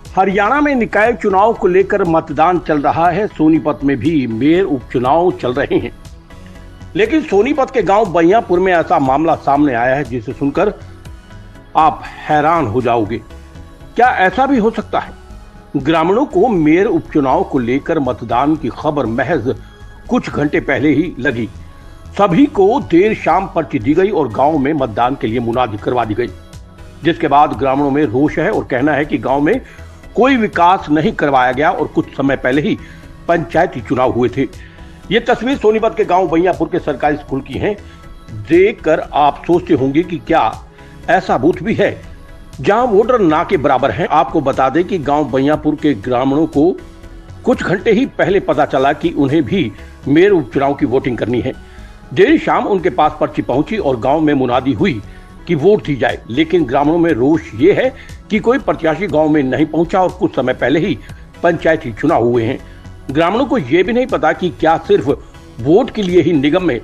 हरियाणा में निकाय चुनाव को लेकर मतदान चल रहा है। सोनीपत में भी मेयर उपचुनाव चल रहे हैं, लेकिन सोनीपत के गांव बैयापुर में ऐसा मामला सामने आया है जिसे सुनकर आप हैरान हो जाओगे। क्या ऐसा भी हो सकता है? ग्रामीणों को मेयर उपचुनाव को लेकर मतदान की खबर महज कुछ घंटे पहले ही लगी। सभी को देर शाम पर्ची दी गई और गांव में मतदान के लिए मुनादी करवा दी गई, जिसके बाद ग्रामीणों में रोष है और कहना है कि गांव में कोई विकास नहीं करवाया गया और कुछ समय पहले ही पंचायती चुनाव हुए थे। ये तस्वीर सोनीपत के गांव बैयापुर के सरकारी स्कूल की है। देखकर आप सोचते होंगे कि क्या ऐसा बूथ भी है जहां वोटर ना के बराबर हैं। आपको बता दें कि गांव बैयापुर के ग्रामीणों को कुछ घंटे ही पहले पता चला कि उन्हें भी मेयर उपचुनाव की वोटिंग करनी है। देर शाम उनके पास पर्ची पहुंची और गांव में मुनादी हुई कि वोट दी जाए, लेकिन ग्रामीणों में रोष ये है कि कोई प्रत्याशी गांव में नहीं पहुंचा और कुछ समय पहले ही पंचायती चुनाव हुए हैं। ग्रामीणों को ये भी नहीं पता कि क्या सिर्फ वोट के लिए ही निगम में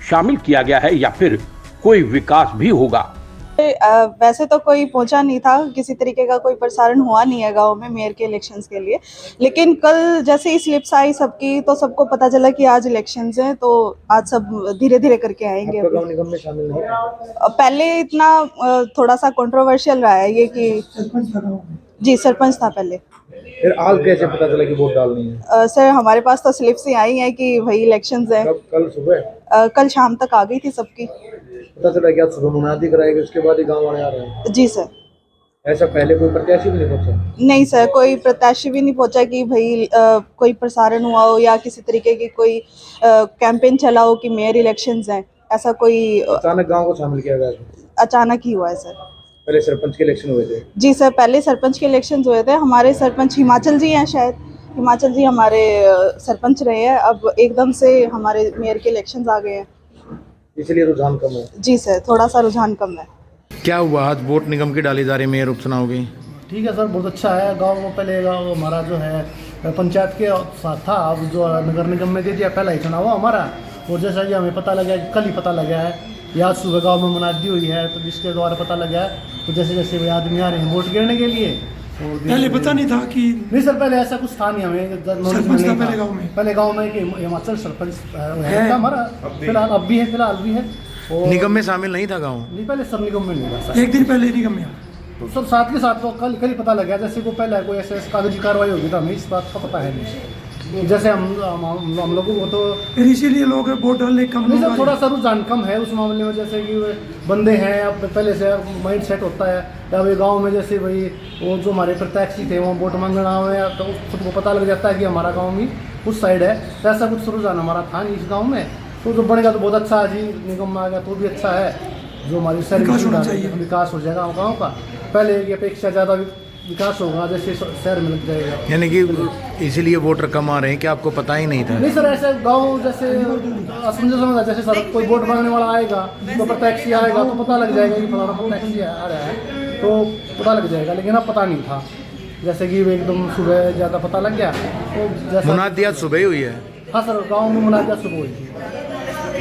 शामिल किया गया है या फिर कोई विकास भी होगा। वैसे तो कोई पहुंचा नहीं था, किसी तरीके का कोई प्रसारण हुआ नहीं है गांव में मेयर के इलेक्शंस के लिए, लेकिन कल जैसे ही स्लिप्स आई सबकी तो सबको पता चला कि आज इलेक्शंस हैं, तो आज सब धीरे धीरे करके आएंगे। गांव निगम में शामिल नहीं था? पहले इतना थोड़ा सा कंट्रोवर्शियल रहा है ये कि जी सरपंच था पहले। फिर आज कैसे पता चला कि वोट डालनी है? सर हमारे पास तो स्लिप्स ही आई हैं कि वही इलेक्शंस हैं। कल सुबह? कल शाम तक आ गई थी सबकी। पता चला कि आज सुबह मुनादी कराएगी, उसके बाद ही गांव वाले आ रहे हैं? जी सर। ऐसा पहले कोई प्रत्याशी भी नहीं पहुंचा? नहीं सर, कोई प्रत्याशी भी नहीं पहुंचा कि भाई कोई प्रसारण हुआ हो या किसी तरीके की कोई कैंपेन चला हो कि मेयर इलेक्शंस हैं। ऐसा कोई अचानक गांव को शामिल किया गया? अचानक ही हुआ है सर। पहले सरपंच के इलेक्शन हुए थे? जी सर, पहले सरपंच के इलेक्शंस हुए थे। हमारे सरपंच हिमाचल जी हैं, शायद हिमाचल जी हमारे सरपंच रहे हैं। अब एकदम से हमारे मेयर के इलेक्शंस आ गए हैं, इसलिए रुझान कम है। जी सर, थोड़ा सा रुझान कम है। क्या हुआ आज वोट निगम की डाली जा रही मेयर उपचुनाव की? ठीक है सर, बहुत अच्छा है। गांव में पहले गाँव हमारा जो है पंचायत के साथ था, अब जो नगर निगम में दे दिया। पहला ही चुनाव हुआ हमारा, और जैसा कि हमें पता लगा कल ही पता लगा है या आज सुबह गाँव में मुनादी हुई है, तो जिसके द्वारा पता लगा है। तो जैसे जैसे वे आदमी आ रहे हैं वोट गिरने के लिए, और पहले पता नहीं था कि नहीं सर, पहले ऐसा कुछ था नहीं, हमें सरपंच था पहले गाँव में कि हिमाचल सरपंच है हमारा। फिलहाल अब भी है, फिलहाल भी है। और निगम में शामिल नहीं था गाँव? नहीं, पहले सब निगम में नहीं था। एक दिन पहले निगम में तो सब साथ के साथ तो कल ही पता लगा। जैसे को पहले कोई ऐसे कागजी कार्रवाई होगी तो हमें इस बात का पता है नहीं। जैसे हम लोगों को तो इसीलिए लोग वोट डालने कम नहीं सर, थोड़ा सा रुझान कम है उस मामले में। जैसे कि बंदे हैं, अब पहले से माइंड सेट होता है, या वे गांव में जैसे भाई वो जो हमारे प्रत्याशी थे वो वोट मांगना हुए तो खुद को पता लग जाता है कि हमारा गाँव भी उस साइड है। तो ऐसा कुछ रुझान हमारा था नहीं इस गाँव में। तो जो बनेगा तो बहुत अच्छा है जी, निगम में आ गया तो भी अच्छा है। जो हमारी शहर विकास हो जाएगा गाँव का, पहले की अपेक्षा ज़्यादा विकास होगा, जैसे शहर में लग जाएगा। यानी कि इसीलिए वोटर कम आ रहे हैं कि आपको पता ही नहीं था? नहीं सर, ऐसे गाँव जैसे समझा जैसे सर कोई वोट मांगने वाला आएगा तो प्रत्याशी आएगा तो पता लग जाएगा कि फलाना प्रत्याशी आ रहा है, तो पता लग जाएगा। लेकिन अब पता नहीं था, जैसे कि एकदम सुबह ज़्यादा पता लग गया। तो जैसे मुनादी आज सुबह ही हुई है? हाँ सर, गाँव में मुनादी सुबह हुई थी,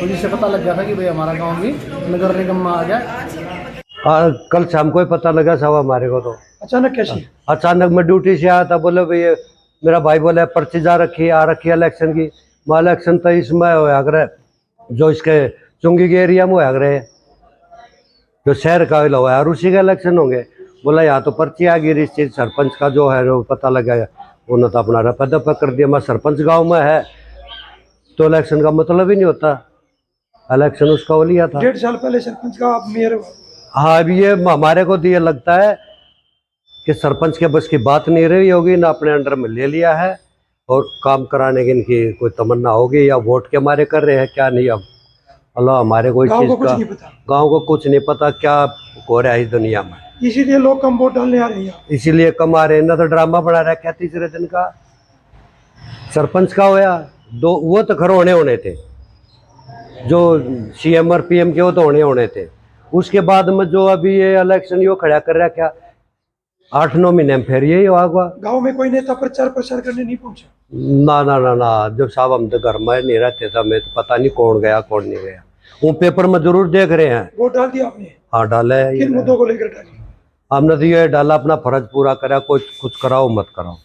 तो जिससे पता लग गया था कि भाई हमारा गाँव भी नगर निगम में आ गया। कल शाम को ही पता लगा सब हमारे को। तो अचानक कैसे? अचानक मैं ड्यूटी से आया था, बोले भैया मेरा भाई बोले पर्ची आ रखी है इलेक्शन की। मैं इलेक्शन तो इसमें होया करे जो इसके चुंगी के एरिया में होया करे, जो शहर का हुआ है, और उसी का इलेक्शन होंगे। बोला यहाँ तो पर्ची आ गई इस चीज सरपंच का जो है वो पता लगा। उन्होंने तो अपना रफा दफा कर दिया। मैं सरपंच गाँव में है तो इलेक्शन का मतलब ही नहीं होता, इलेक्शन उसका हो लिया था 1.5 साल पहले सरपंच का आप मेयर। हाँ, अभी ये हमारे को तो ये लगता है कि सरपंच के बस की बात नहीं रही होगी, ना अपने अंडर में ले लिया है, और काम कराने की इनकी कोई तमन्ना होगी, या वोट के मारे कर रहे हैं क्या नहीं। अब अल्लाह हमारे को इस चीज़ का गाँव को कुछ नहीं पता क्या हो रहा है इस दुनिया में। इसीलिए लोग कम वोट डालने आ रहे हैं, इसीलिए कम आ रहे हैं। ना तो ड्रामा बना रखा है तीसरे दिन का सरपंच का होया दो, वो तो खरो होने थे, जो CM और PM के वो तो होने थे। उसके बाद में जो अभी ये इलेक्शन यो खड़ा कर रहा, क्या 8-9 महीने में फिर यही होगा। गांव में कोई नेता प्रचार प्रसार करने नहीं पहुंचा? ना ना ना ना, जब साहब हम तो घर में नहीं रहते थे, हमें तो पता नहीं कौन गया कौन नहीं गया। वो पेपर में जरूर देख रहे हैं। वोट डाल दिया आपने? हाँ डाला है। किन मुद्दों को लेकर डाली? हमने तो ये डाला अपना फर्ज पूरा करा, कुछ कुछ कराओ मत कराओ।